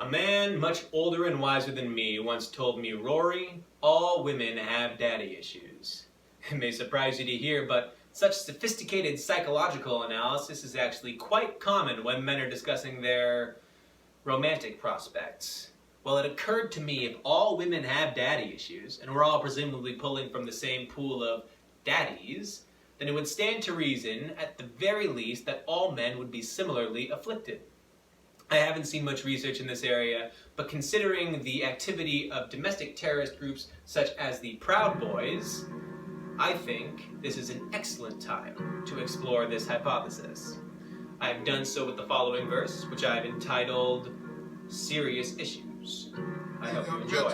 A man much older and wiser than me once told me, Rory, all women have daddy issues. It may surprise you to hear, but such sophisticated psychological analysis is actually quite common when men are discussing their romantic prospects. Well, it occurred to me if all women have daddy issues, and we're all presumably pulling from the same pool of daddies, then it would stand to reason, at the very least, that all men would be similarly afflicted. I haven't seen much research in this area, but considering the activity of domestic terrorist groups such as the Proud Boys, I think this is an excellent time to explore this hypothesis. I've done so with the following verse, which I've entitled, Serious Issues. I hope you enjoy.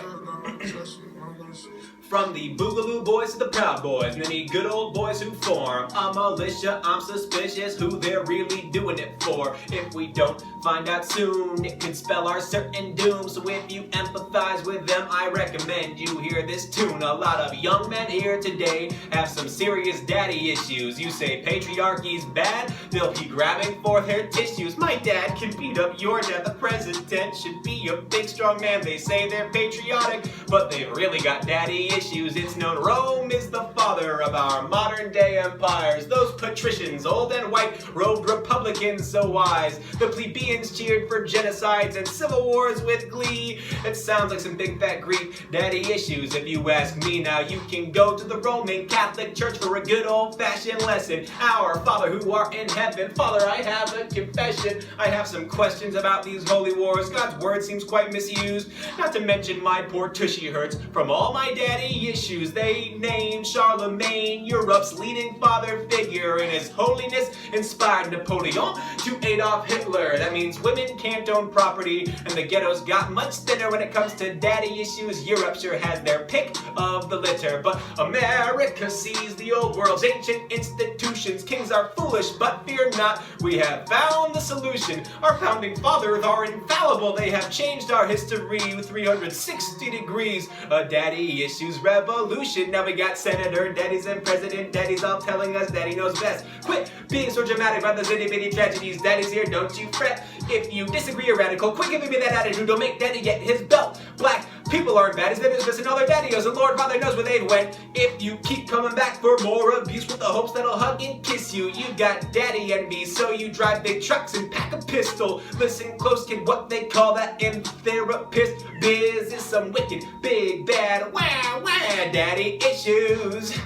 From the Boogaloo Boys to the Proud Boys, many good old boys who form a militia. I'm suspicious who they're really doing it for. If we don't find out soon, it could spell our certain doom. So if you empathize with them, I recommend you hear this tune. A lot of young men here today have some serious daddy issues. You say patriarchy's bad, they'll be grabbing for their tissues. My dad can beat up your dad. The president should be a big strong man. They say they're patriotic, but they've really got daddy issues. It's known Rome is the father of our modern day empires. Those patricians, old and white, robed republicans so wise. The plebeians cheered for genocides and civil wars with glee. It sounds like some big fat Greek daddy issues if you ask me. Now you can go to the Roman Catholic Church for a good old-fashioned lesson. Our Father who art in heaven. Father, I have a confession. I have some questions about these holy wars. God's word seems quite misused. Not to mention my poor tushy hurts from all my daddy issues. They named Charlemagne Europe's leading father figure, and His Holiness inspired Napoleon to Adolf Hitler. That means women can't own property, and the ghettos got much thinner when it comes to daddy issues. Europe sure has their pick of the litter, but America sees the old world's ancient institutions. Kings are foolish, but fear not, we have found the solution. Our founding fathers are infallible. They have changed our history 360 degrees. A daddy issues revolution. Now we got senator daddies and president daddies all telling us daddy knows best. Quit being so dramatic about those itty bitty tragedies. Daddy's here, don't you fret. If you disagree or radical, quick give me that attitude. Don't make daddy get his belt. Black people aren't baddies, they're just missing all their daddios. And Lord Father knows where they went. If you keep coming back for more abuse with the hopes that'll hug and kiss you, you got daddy envy, so you drive big trucks and pack a pistol. Listen close, kid, what they call that in therapist biz is some wicked, big, bad, wah, wah, daddy issues.